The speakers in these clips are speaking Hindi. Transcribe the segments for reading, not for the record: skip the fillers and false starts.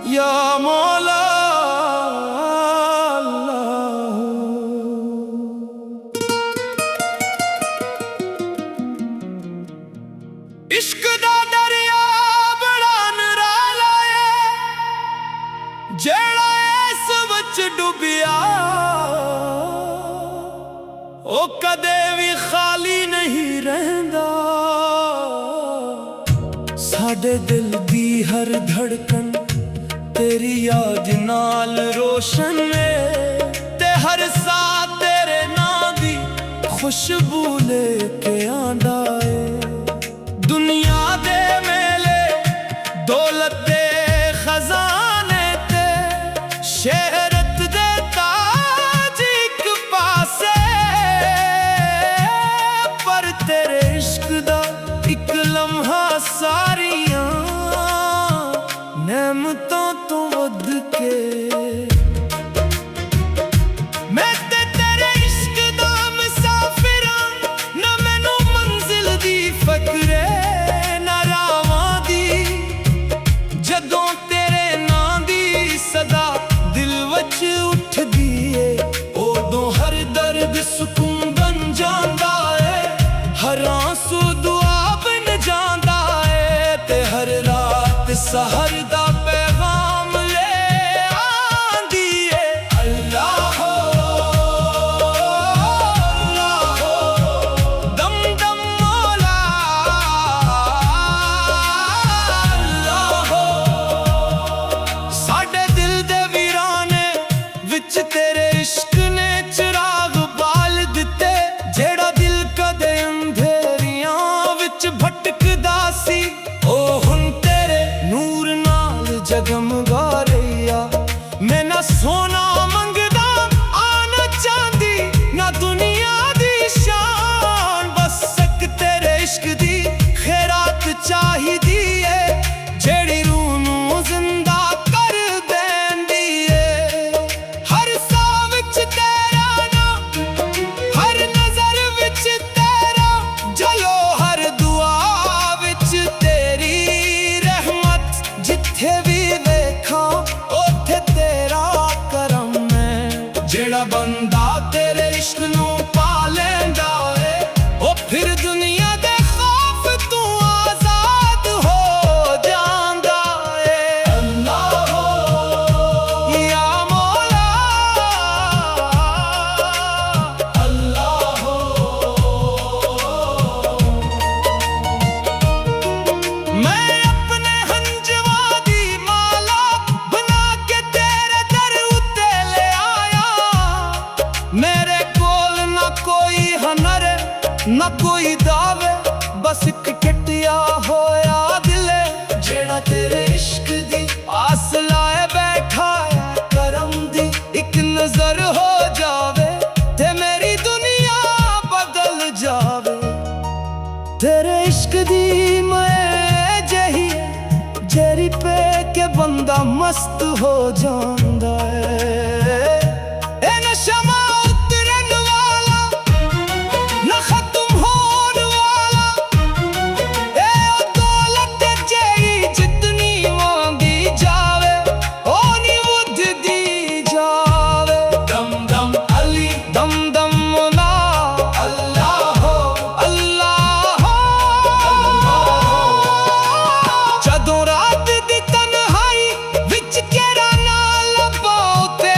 या मौला इश्क दा दरिया बड़ा निराला है, जेड़ा इस विच डुबिया ओ कदे भी खाली नहीं रहिंदा। साडे दिल दी हर धड़कन तेरी याद नाल रोशन है, ते हर साथ तेरे नाम दी खुशबू लेके आंदा है। दुनिया दे मेले दौलत दे खजाने ते शहरत दे ताज एक पासे, पर तेरे इश्क दा एक लम्हा सारियां नेमतों तो वध के। मैं ते तेरे इश्क दा मुसाफिर ना मैनू मंजिल दी फकरे ना रावां दी, जदों तेरे नां दी सदा दिल वच उठदी है उदों हर दर्द सुकून बन जांदा है, हर आंसू दुआ बन जांदा है, ते हर रात सहर दा पैगाम ले आंदी है। अल्लाह हो दम दम मौला, अल्लाह हो साडे दिल दे वीराने विच तेरे इश्क ने चिराग बाल दिते, जेड़ा दिल कदे अंधेरियां विच भटकदा सी ओ हुण तेरे नूर नाल जगमगा रहिया। मैं ना सोना मंगदा आना चांदी ना दुनिया दी शान, बस एक तेरे इश्क दी खैरात चाहिदी है, जेड़ी रूह नूं जिंदा कर देंदी है। हर साह विच तेरा नाम, हर नजर विच तेरा जलो, हर दुआ विच तेरी रहमत, जिथे भी वेखा ओथे तेरा करम है। जेड़ा बंदा तेरे इश्क नूं पा लैंदा है ओ फिर दुनिया दे खौफ तू आजाद हो जांदा है। अल्लाह हो या मौला, अल्लाह हो मैं अपने हंजवा दी माला बना के तेरे दर उत्ते ले आया। मेरे कोल ना कोई हनर ना कोई दावे, बस एक किटिया होया दिले, जेड़ा तेरे इश्क दी आस लाए बैठा है करम दी। एक नजर हो जावे ते मेरी दुनिया बदल जावे, तेरे इश्क दी मैं जही जेरी पे के बंदा मस्त हो जांदा है। ए नशा उतरन वाला ना खत्म होने वाला, ए ओ दौलत जेड़ी जितनी मांगी जावे ओ नी उठदी जावे। दम दम अली दम दम मौला, अल्लाह हो अल्लाह हो जदों रात दी तन्हाई विच केरा ना लब्भा उत्ते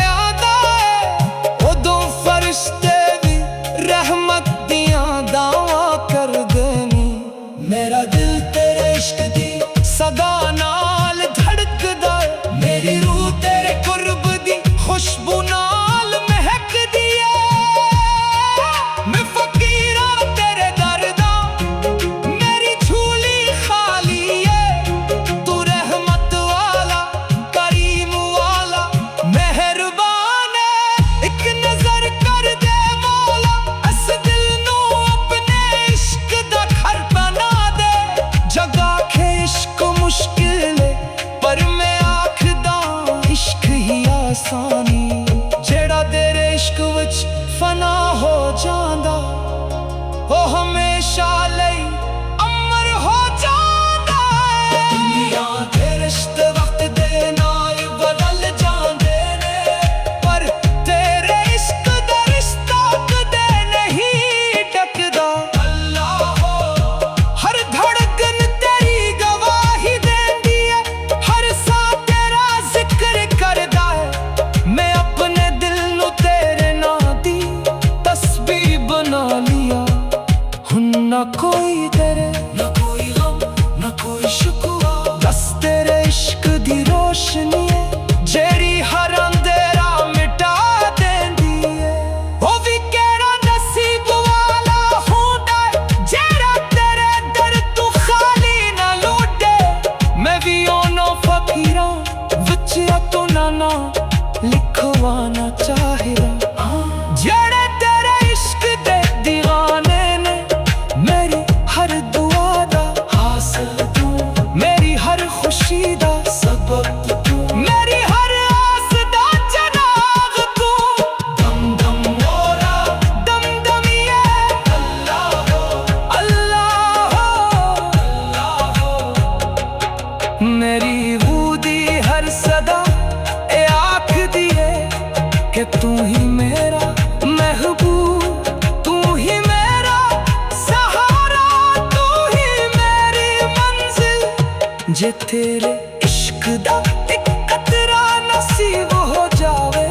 जे तेरे इश्क दा एक कतरा नसीब हो जावे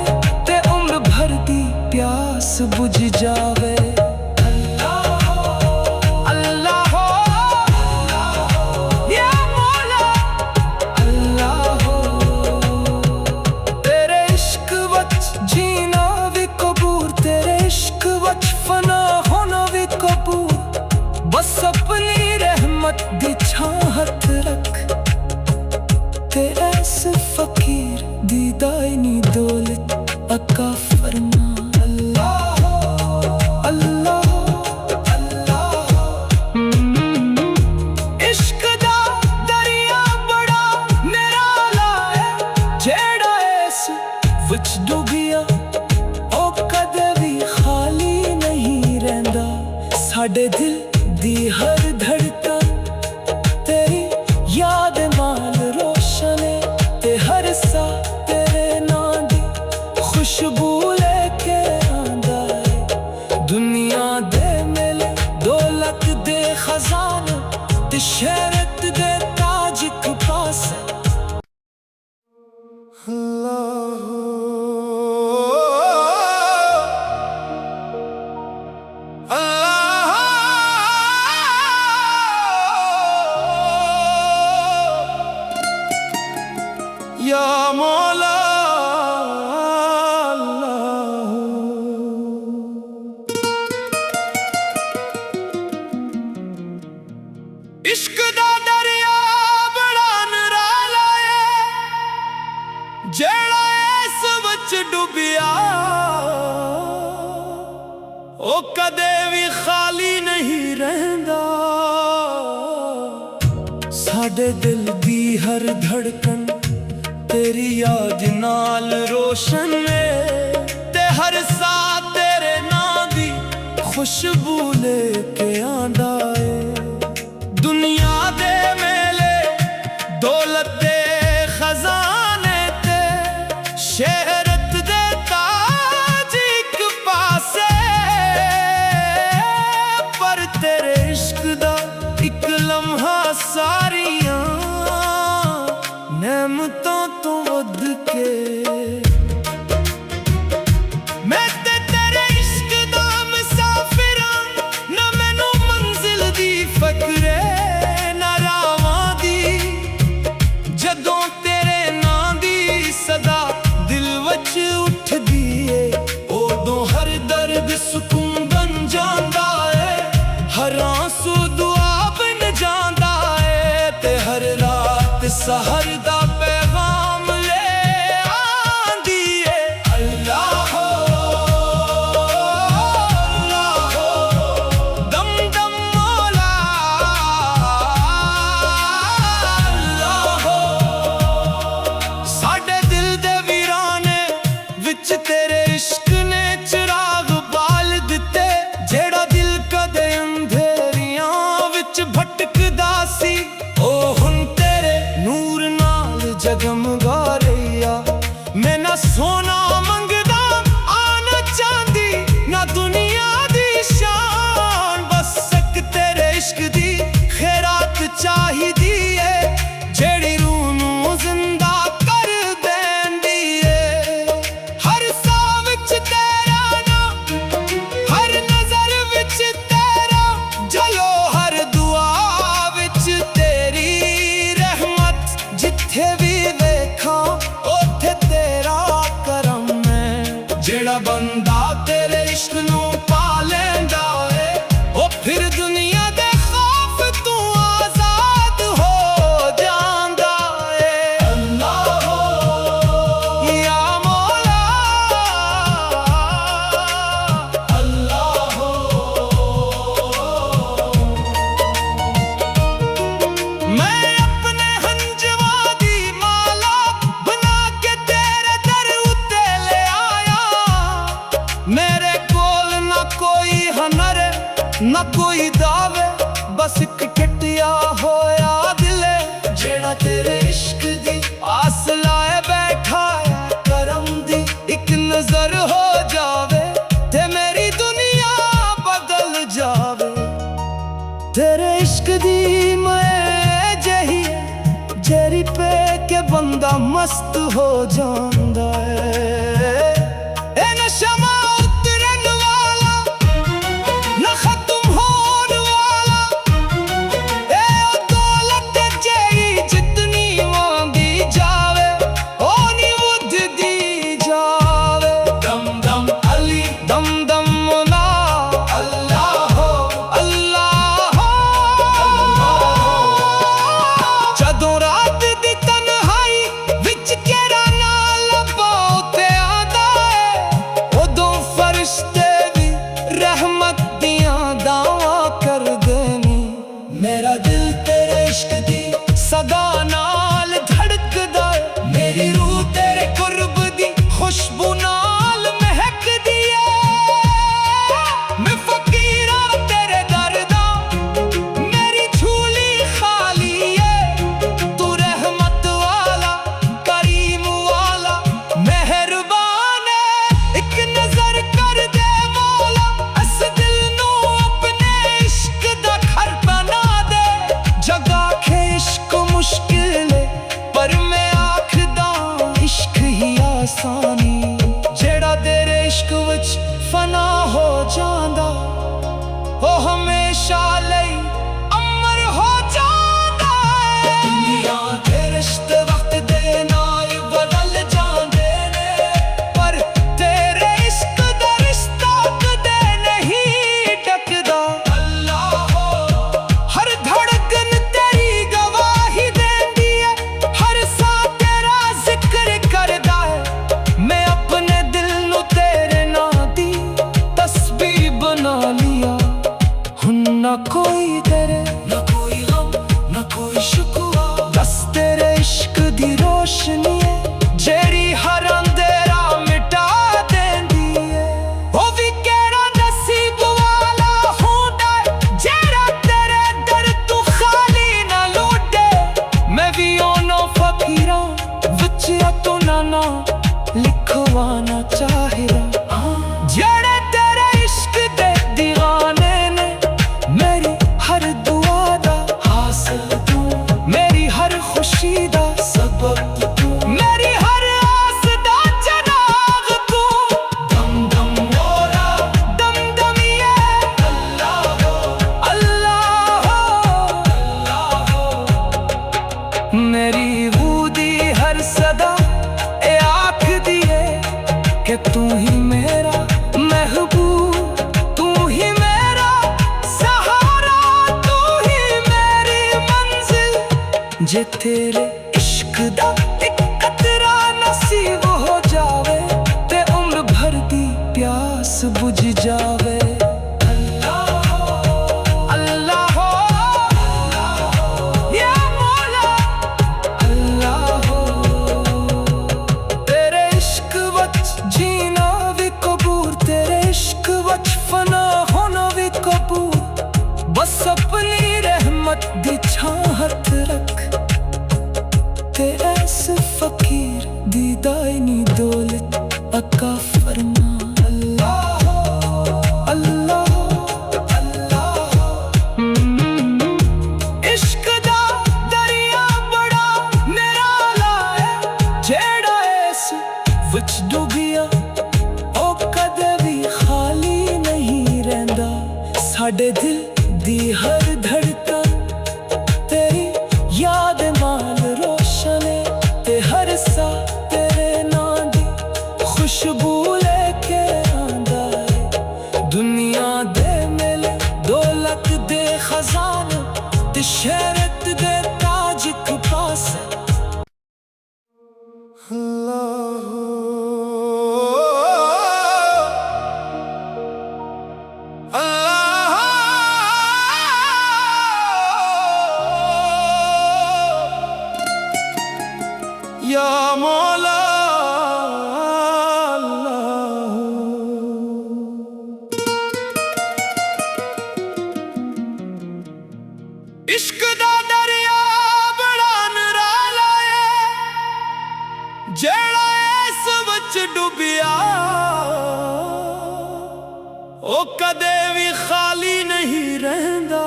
ते उम्र भर दी प्यास बुझ जावे। अल्लाह हो या मौला अल्लाह हो, तेरे इश्क वच जीना भी कबूल, तेरे इश्क वच फना होना भी कबूल। बस अपनी रहमत दी छाहत रख ते ऐसे फकीर दी दायनी दौलत अका फरमा। अल्लाह अल्लाह अल्लाह। इश्क दा दरिया बड़ा निराला है, जेड़ा इस विच डुबिया ओ कदे भी खाली नहीं रहंदा। साडे दिल दी हर धड़कन तेरी याद नाल रोशन है ते हर सा तेरे नाम दी खुशबू लेके आंदा है। दुनिया दे मेले दौलत दे खजाने ते शहरत दे ताज एक पास। या मौला अल्लाह। इश्क दा दरिया बड़ा निराला है, जेड़ा इस विच डुबिया ओ कदे भी खाली नहीं रहंदा। साडे दिल दी हर धड़कन तेरी याद नाल रोशन है ते हर सा तेरे नाम दी खुशबू लेके आंदा है। दुनिया दे मेले दौलत दे खजाने ते शहरत दे ताज एक पासे, पर तेरे इश्क दा एक लम्हा सारियां नेमतों तो वध के। मैं ते तेरे इश्क दा मुसाफिर ना मैनू मंजिल दी फकरे ना रावां दी। जदों तेरे नाम दी सदा दिल वच उठदी है उदों हर दर्द सुकून बन जांदा है। हर आंसू दुआ बन जांदा है ते हर रात सहर दा पैगाम ले आंदी है। अल्लाह हो अल्लाह हो दम दम मौला अल्लाह हो। साडे दिल दे वीराने विच तेरे इश्क ने चिराग बाल दिते, जेड़ा दिल कदे अंधेरियां विच भटकदा सी ओ हुण तेरे नूर नाल जगमगा रहिया। मैं ना सोना मंगदा आना चांदी ना दुनिया दी शान, बस एक तेरे इश्क दी खैरात चाहिदी है, जेड़ी रूह नूं जिंदा कर देंदी है। हर सा विच तेरा नाम, हर नजर विच तेरा जलो, हर दुआ विच तेरी रहमत। जिथे भी देखा ओथे तेरा करम है, जेड़ा बंदा तेरे इश्क नूं पा लेंदा है ओ फिर दुनिया दे खौफ तू आजाद हो जांदा है। अल्लाह हो या मौला अल्लाह हो। मैं अपने हंजवा दी माला बना के तेरे दर उत्ते ले आया। मेरे कोल ना कोई हनर ना कोई दावे, बस एक टटिया होया दिले, जेड़ा तेरे इश्क दी आस लाए बैठा है। करम दी एक नजर हो जावे ते मेरी दुनिया बदल जावे। तेरे इश्क दी मैं जही मस्त हो जांदा है। ए नशा उतरन वाला ना खत्म होन वाला, ए ओ दौलत जेही जितनी मांगी जावे ओ नी उठदी जावे। दम दम अली दम दम मौला अल्लाह हो अल्लाह हो। जदों रात दी तन्हाई विच केरा ना लब्भा ते आंदा है, उदों फरिश्ते भी रहमत दियां दावा करदे नी। मेरा दिल तेरे इश्क दी सदा नाल धड़कदा है, मेरी रूह तेरे कुर्ब दी खुशबू नाल महकदी है। मैं फकीरा तेरे दर दा, मेरी झोली खाली है। तू रहमत वाला करीम वाला मेहरबान है। एक नजर कर दे मौला, इस दिल नू अपने इश्क दा घर बना दे। जगा के इश्क मुश्किल है, पर मैं आखदा इश्क ही आसानी। जेड़ा तेरे इश्क विच फना हो जांदा ओ हमेशा लई अमर हो जांदा है। दुनिया दे रिश्ते वक्त दे नाल बदल जांदे ने, पर तेरे इश्क दा रिश्ता कदे नहीं टकदा। अल्लाह हो हर धड़कन तेरी गवाही देंदी है, हर सा तेरा जिक्र करदा है। मैं अपने दिल नू तेरे नां दी तस्बीह बना लिया। हुन ना कोई तेरे ना कोई गम ना कोई शिकवा, बस तेरे इश्क दी रोशनी है जेड़ी हर अंधेरा मिटा देंदी है। ओ भी केड़ा नसीब वाला होंदा है जेड़ा तेरे दर तू खाली ना लौटे। मैं भी ओनो फकीरा विच अपना नाम लिखवाना चाहिदा, जेड़े तेरे इश्क दे दीवाने ने। मेरी हर दुआ दा हासिल तू, मेरी हर खुशी दा सबब तू, मेरी हर आस दा चराग तू। दम दम मौला दम दम ये अल्लाह हो अल्लाह हो अल्लाह हो। मेरी रूह दी हर सदा ए आख दिए कि तू ही मेरा महबूब, तू ही मेरा सहारा, तू ही मेरी मंजिल। जे तेरे इश्क दा एक कतरा नसीब हो जावे, ते उम्र भर दी प्यास बुझ जावे। अल्लाह हो अल्लाह हो या मौला अल्लाह हो। तेरे इश्क वच जीना भी कबूल, तेरे इश्क वच फना होना भी कबूल। बस अपनी रहमत दी छाहत रख, ते ऐसे फकीर दी दायनी दौलत अका फरमा। अल्लाह हो अल्लाह हो अल्लाह हो। इश्क दा दरिया बड़ा निराला है, जेड़ा इस विच डुबिया ओ कदे भी खाली नहीं रहिंदा। साडे दिल दी हर धड़कन तेरी याद नाल रोशन है, ते हर सा तेरे नां दी खुशबू लेके आंदा है। दुनिया दे मेले दौलत दे खजाने, ते शहरत दे ताज इक पासे। या मौला इश्क दा दरिया बड़ा निराला है, जेड़ा इस विच डुबिया ओ कदे भी खाली नहीं रहंदा।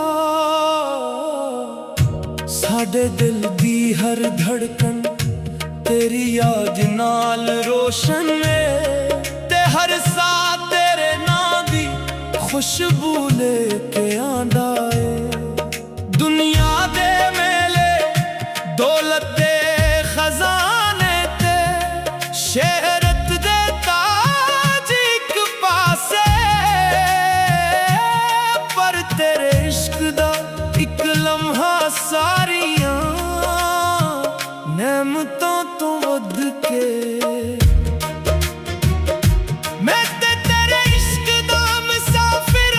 साडे दिल दी हर धड़कन तेरी याद नाल रोशन है ते हर साथ तेरे नाम दी खुशबू लेके आंदा है। दुनिया दे मेले दौलत दे खजाने ते शहरत दे ताज एक पासे, पर तेरे इश्क दा एक लम्हा सारियां नेमतां तो वध के। मैं ते तेरे इश्क दा मुसाफिर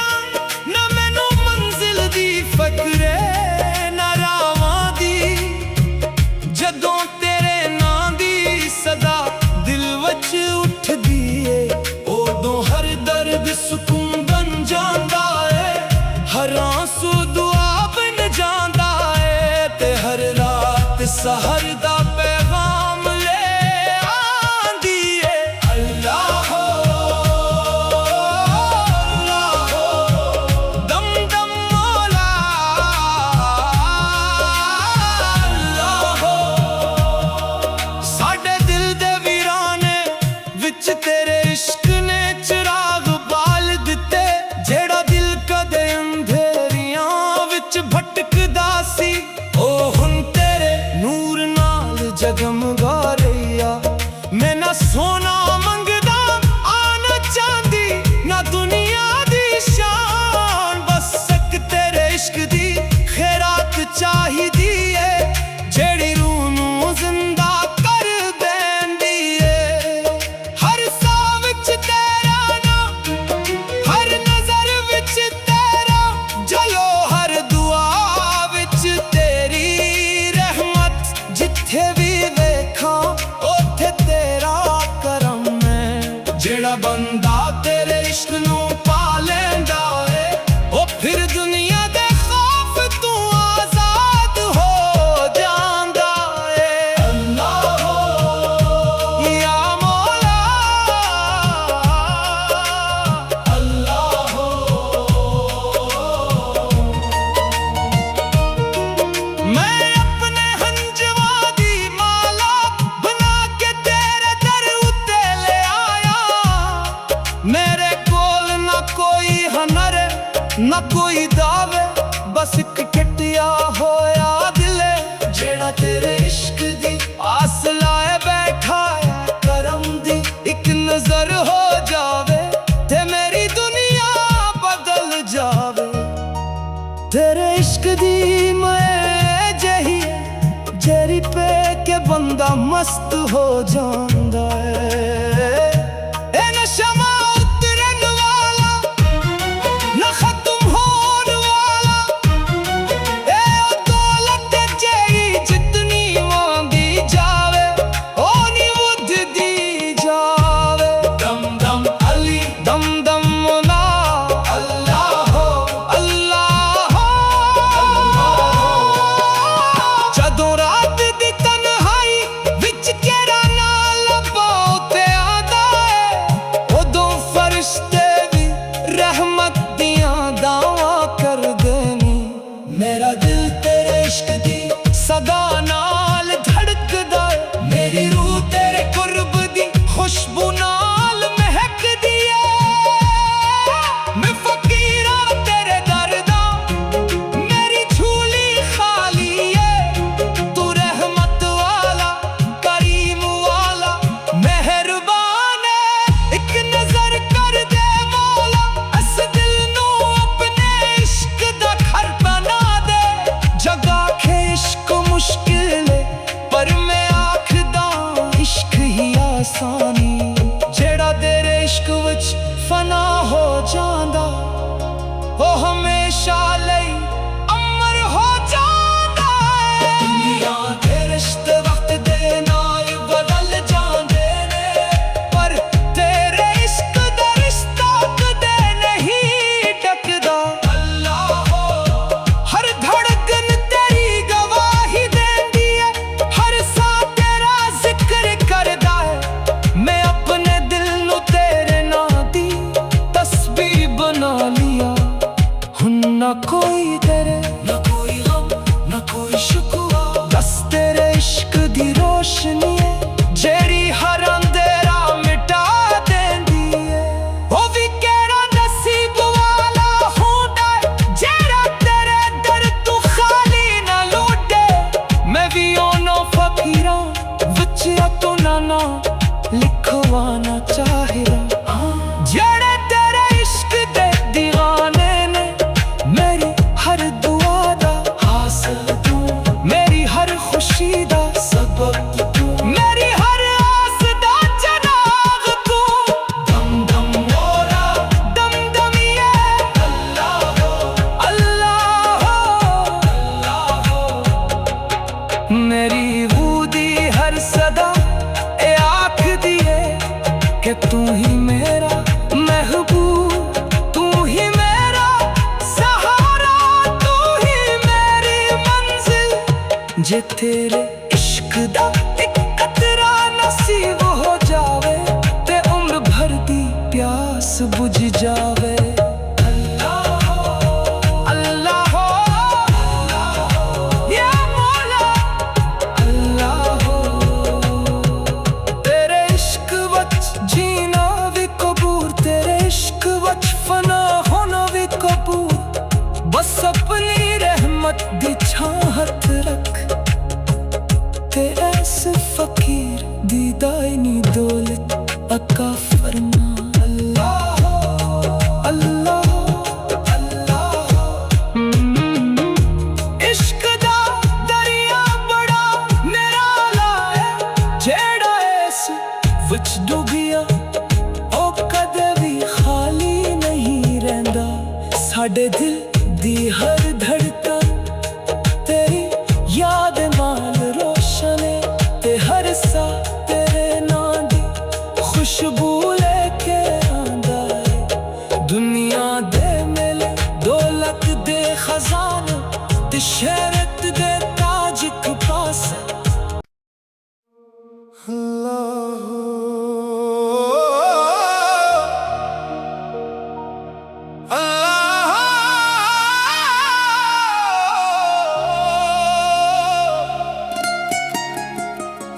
ना मैनू मंजिल दी फकरे ना रावां दी, जदों तेरे नां दी सदा दिल वच उठदी ए उदों हर दर्द सुकून बन जांदा है, हर आंसू दुआ बन जांदा है ते हर रात सहर दा पैगाम ले आंदी है। अल्लाह हो अल्लाह हो दम दम मौला अल्लाह हो। साडे दिल दे वीराने विच तेरे इश्क ने चिराग बाल दिते, जेड़ा दिल कदे अंधेरियां विच भटकदा सी ओ हुण तेरे नूर नाल जगमगा रहिया। मैं ना सोना मंगदा आना चांदी ना दुनिया दी शान, बस एक तेरे इश्क दी खैरात चाहिदी है जेड़ी रूह नूं जिंदा कर देंदी है। हर साह विच तेरा नाम हर नजर विच तेरा जलो, हर दुआ विच तेरी रहमत, जिथे भी वेखां ओथे तेरा करम है। जेड़ा बंदा तेरे इश्क नूं पा लैंदा है ओ फिर दुनिया दे खौफ तू आजाद हो जांदा है। अल्लाह हो या मौला अल्लाह हो। मैं अपने हंजवा दी माला बना के तेरे दर उत्ते ले आया, मेरे कोल ना कोई हनर ना कोई दावे, बस एक किटिया होया दिले जेड़ा तेरे इश्क दी आस लाए बैठा है। करम दी एक नजर हो जावे ते मेरी दुनिया बदल जावे। तेरे इश्क दी मैं जही जेरी पे के बंदा मस्त हो जांदा है। ए नशा उतरन वाला ना खत्म होन वाला, ए ओ दौलत जेही जितनी मांगी जावे ओ नी मुद्धदी जावे। दम दम अली दम दम मौला अल्लाह हो अल्लाह हो। जदों रात दी तन्हाई विच केरा नाल लब्भा उत्ते आंदा है, उदों फरिश्ते भी रहमत दियां दावां करदे नी। मेरा दिल तेरे इश्क दी सदा नाल धड़कदा है, मेरी रूह तेरे कुर्ब दी खुशबू नाल महकदी है। मैं फकीरा तेरे दर दा मेरी झोली खाली है, तू रहमत वाला करीम वाला मेहरबान है। एक नजर कर दे मौला इस दिल नूं अपने इश्क दा घर बना दे। जगा के इश्क मुश्किल है पर मैं आखदा इश्क ही आसानी, जेड़ा तेरे इश्क विच फना हो जांदा ओ हमेशा लई अमर हो जांदा है। दुनिया दे रिश्ते वक्त दे नाल बदल जांदे ने, पर तेरे इश्क दा रिश्ता कदे नहीं टकदा। अल्लाह हो हर धड़कन तेरी गवाही देंदी है, हर साह तेरा जिक्र करदा है। ना लिखवाना चाहिदा। जेड़े तेरे इश्क दे दीवाने ने मेरी हर दुआ दा हासिल तू, मेरी हर खुशी दा सबब तू, मेरी हर आस दा चराग तू। दम दम मोरा दम दमिए अल्लाह हो, अल्लाह हो, अल्लाह हो। मेरी रूह दी हर सदा ए आख दिए कि तू ही मेरा महबूब, तू ही मेरा सहारा, तू ही मेरी मंजिल। जे तेरे इश्क दा एक कतरा नसीब हो जावे ते उम्र भर दी प्यास बुझ जावे। अल्लाह हो, अल्लाह हो, या मौला अल्लाह हो। तेरे इश्क वच जीना भी कबूल, तेरे इश्क वच फना होना भी कबूल। बस अपनी रहमत दी छाहत रख ते ऐसे फकीर दी दायनी दौलत अता फरमा। अल्लाह हो, अल्लाह हो, अल्लाह हो। इश्क दा दरिया बड़ा निराला है, जेड़ा इस विच डुबिया ओ कदे भी खाली नहीं रहंदा। साडे दिल दी हर धड़कन तेरी याद नाल रोशन है ते हर सा तेरे नां दी खुशबू लेके आंदा है। दुनिया दे मेले दौलत दे खजाने ते शहरत दे ताज इक पासे।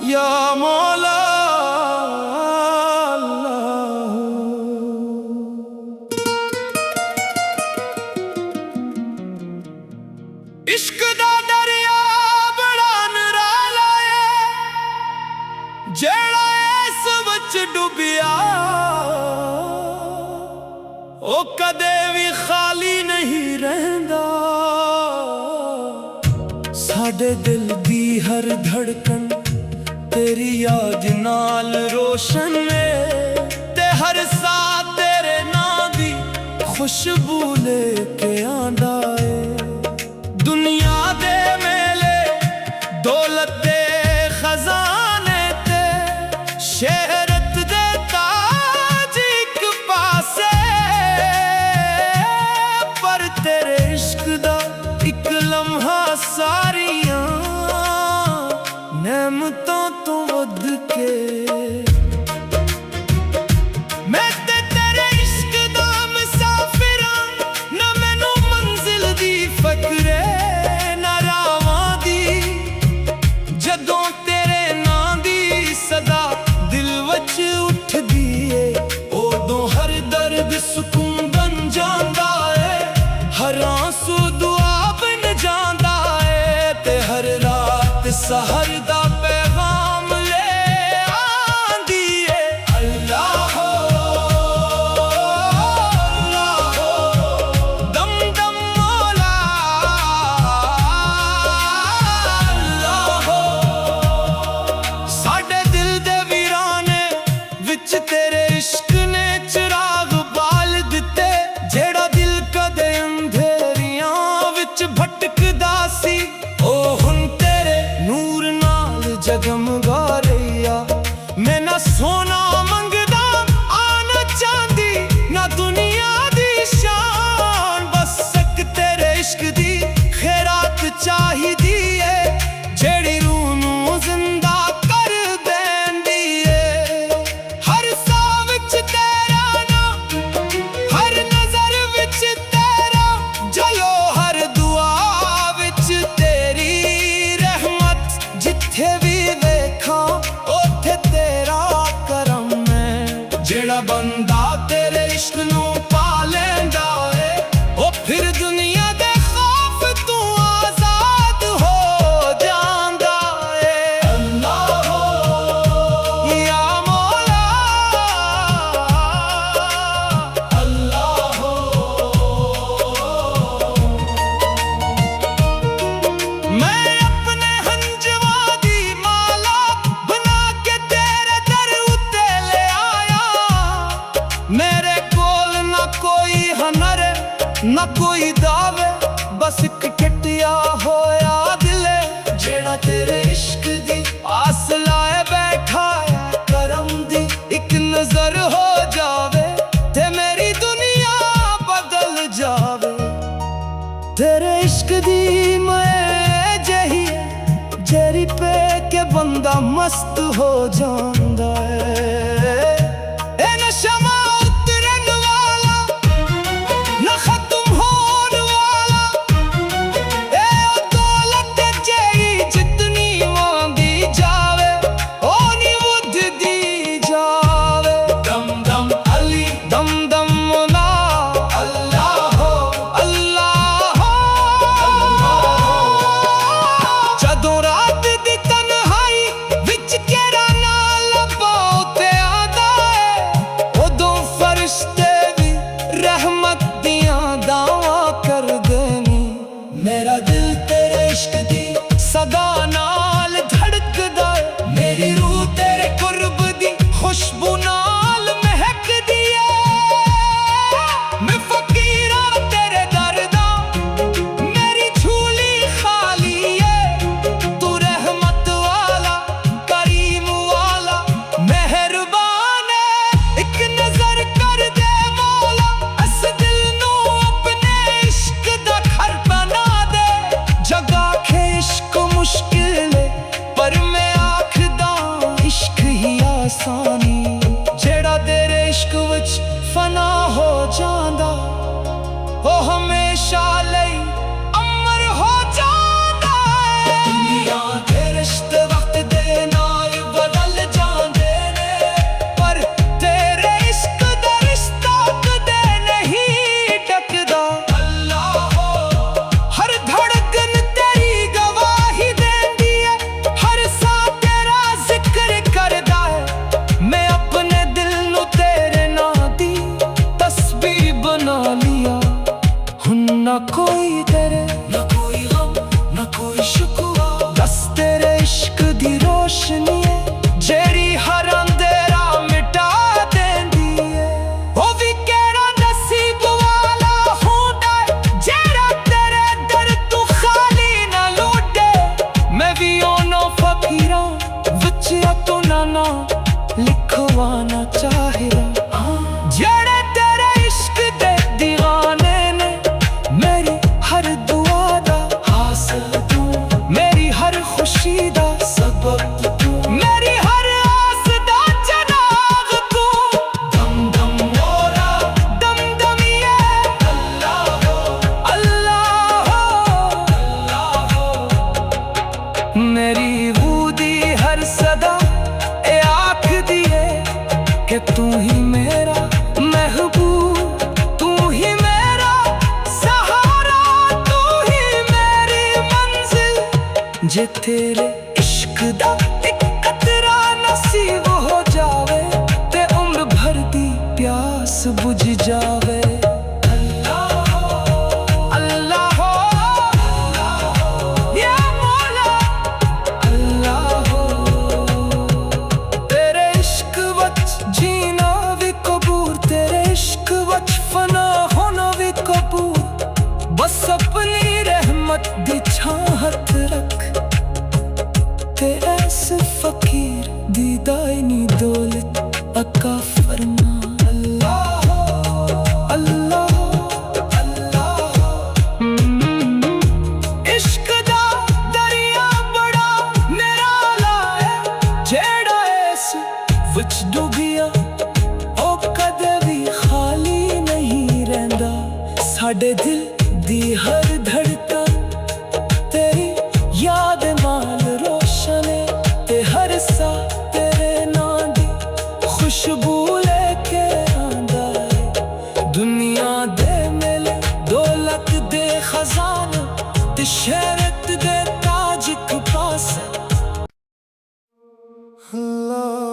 या मौला अल्लाह। इश्क दा दरिया बड़ा निराला है, जेड़ा इस विच डुबिया ओ कदे भी खाली नहीं रहंदा। साडे दिल दी हर धड़कन तेरी याद नाल रोशन है ते हर सा तेरे नां दी खुशबू लेके आंदा है। दुनिया दे मेले दौलत दे खजाने ते शहरत दे ताज इक पासे, पर तेरे इश्क दा इक लम्हा सारियां नेमतां तो वध के। मैं ते तेरे इश्क दा मुसाफिर हां, ना मैनू मंजिल दी फकरे ना रावां दी। जदों तेरे नां दी सदा दिल वच उठदी ए उदों हर दर्द सुकून बन जांदा है। हर आंसू दुआ बन जांदा है ते हर रात सहर दा पैगाम ले आंदी है। अल्लाह हो, अल्लाह हो, दम दम मौला अल्लाह हो। साडे दिल दे वीराने विच तेरे इश्क ने चिराग बाल दिते, जेड़ा दिल कदे अंधेरियां विच भटकदा सी ओ हुन तेरे नूर नाल जगमगा रहिया। मैं ना सोना मंगदा आना चांदी ना दुनिया दी शान, बस एक तेरे इश्क दी खैरात चाहिदी है, जेड़ी रूह नूं जिंदा कर देंदी है। हर सा विच तेरा नाम, हर नजर विच तेरा जलो, हर दुआ विच तेरी रहमत। जिथे भी वेखा ओथे तेरा करम है, जेड़ा बंदा तेरे इश्क नूं पा लेंदा है ओ फिर दुनिया दे खौफ तू आजाद हो जांदा है। अल्लाह हो, ना कोई दावे, बस एक किटिया होया दिले जेड़ा तेरे इश्क दी आस लाए बैठा है करम दी। एक नजर हो जावे ते मेरी दुनिया बदल जावे। तेरे इश्क दी मैं जही है जेरी पे के बंदा मस्त हो जांदा है। ए नशा उतरन वाला ना खत्म होने वाला, ए दौलत जेही जितनी मांगी जावे ओ नी बुद्धदी जावे। दम दम अली दम दम मोला अल्लाह हो अल्लाह हो। जदों रात दी तन्हाई विच केरा ना लभाओ ते आंदा है, उदों फरिश्ते भी रहमत दियां दावा कर देनी। मेरा दिल तेरे इश्क दी सदा नाल धड़कदा है, मेरी रूह तेरे कुर्ब दी खुशबू नाल महकदी है। मैं फकीर हां तेरे दर दा, मेरी झोली खाली है। तू रहमत वाला करीम वाला मेहरबान है। एक नजर कर दे मौला, अस दिल नू अपने इश्क दा घर बना दे। जगा के इश्क मुश्किल है पर मैं आखदा इश्क ही आसानी। जेड़ा तेरे इश्क विच फना हो जांदा ओ हमेशा लई अमर हो जांदा है। दुनिया दे रिश्ते वक्त दे नाल बदल जांदे ने, पर तेरे इश्क दा रिश्ता कदे नहीं टकदा। अल्लाह हो हर धड़कन तेरी गवाही देंदी है, हर सा तेरा जिक्र करदा है। मैं अपने दिल नू तेरे नां दी तस्बीह बना लिया। हुन ना कोई तेरे ना कोई गम ना कोई शिकवा, बस तेरे इश्क दी रोशनी है जेड़ी हर अंधेरा मिटा देंदी है। ओ भी केड़ा नसीब वाला होंदा है जेड़ा तेरे दर तू खाली ना लौटे। मैं भी ओनो फकीरां विच अपना नां लिखवाना चाहिदा, जेड़े तेरे इश्क दे दीवाने ने। मेरी हर दुआ दा हासिल तू, मेरी हर खुशी दा सबब तू, मेरी हर आस दा चराग तू। दम दम मोला दम दम ये अल्लाह हो अल्लाह हो अल्लाह हो। मेरी रूह दी हर सदा ए आखदी है कि तू ही मेरा महबूब, तू ही मेरा सहारा, तू ही मेरी मंजिल। जे तेरे इश्क दा एक कतरा नसीब हो जावे ते उम्र भर दी प्यास बुझ जावे। अल्लाह हो अल्लाह हो या मौला अल्लाह हो। तेरे इश्क वच जीना भी कबूल, तेरे इश्क वच फना होना भी कबूल। बस अपनी रहमत दी छाहत रख ते ऐसे फकीर दी दायनी दौलत अका फरमा। अल्लाह हो अल्लाह हो अल्लाह हो। इश्क दा दरिया बड़ा निराला है, जेड़ा इस विच डुबिया ओ कदे भी खाली नहीं रहिंदा। साडे दिल दी हर धड़कन तेरी याद नाल रोशन है, ते हर सा तेरे नां दी खुशबू लेके आंदा है। दुनिया दे मेले दौलत दे खजाने ते शहरत दे ताज इक पासे। अल्लाह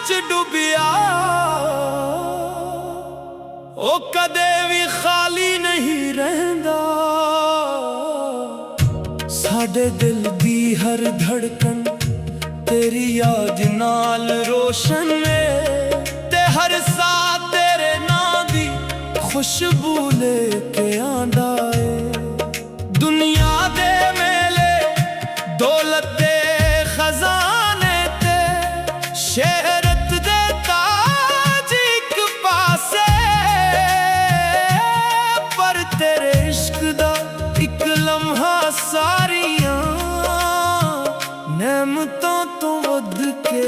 ਵਿੱਚ ਡੁੱਬਿਆ ਉਹ ਕਦੇ ਵੀ ਖਾਲੀ ਨਹੀਂ ਰਹਿੰਦਾ ਸਾਡੇ ਦਿਲ ਦੀ ਹਰ ਧੜਕਣ तेरी याद नाल रोशन है ते हर साथ तेरे नां दी खुशबू लेके आंदा है दुनिया दे मेले दौलत दे खजाने ते शहरत दे ताज एक पासे पर तेरे इश्क दा एक लम्हा सारियां नेमतों तो वध के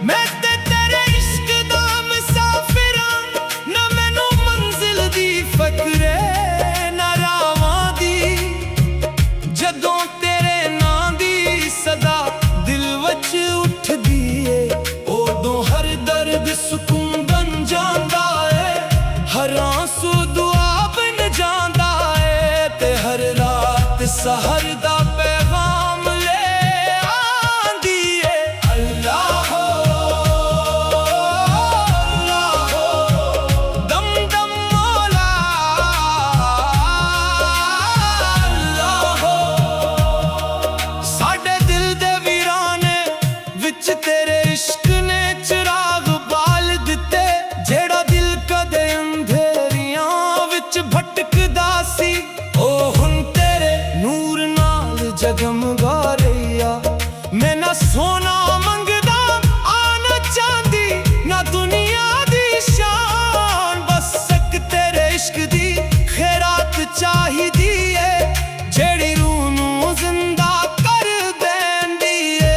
मैं ते तेरे इश्क दा मुसाफिर ना मैनू मंजिल दी फकरे ना रावां दी जदों तेरे नां दी सदा दिल वच उठदी ए उदों हर दर्द सुकून बन जांदा है हर आंसू दुआ बन जांदा है ते हर रात सहर दा तेरे इश्क ने चिराग बाल दिते जेड़ा दिल कदे अंधेरियां विच भटकदा सी ओ हुन तेरे नूर नाल जगमगा रहिया मैं ना सोना मंगदा आना चांदी ना दुनिया दी शान बस एक तेरे इश्क दी खैरात चाहिदी है जेड़ी रूह नूं जिंदा कर देंदी है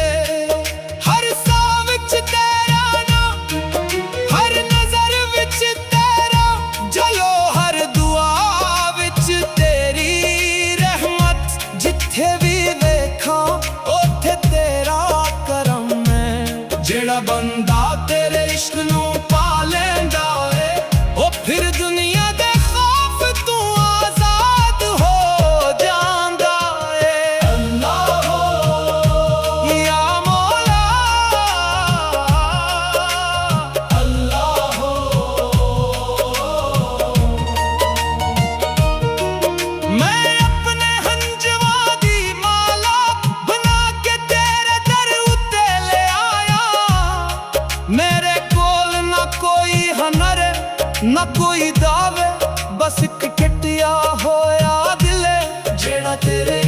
जेड़ा बंदा तेरे इश्क नूं पा लैंदा है ओ फिर दुनिया दे खौफ तू आजाद हो जांदा है अल्लाह हो या मौला अल्लाह हो मैं अपने हंजवा दी माला बना के तेरे दर उत्ते ले आया मेरे कोल ना कोई हनर ना कोई दावे बस एक कटिया होया दिल जेड़ा तेरे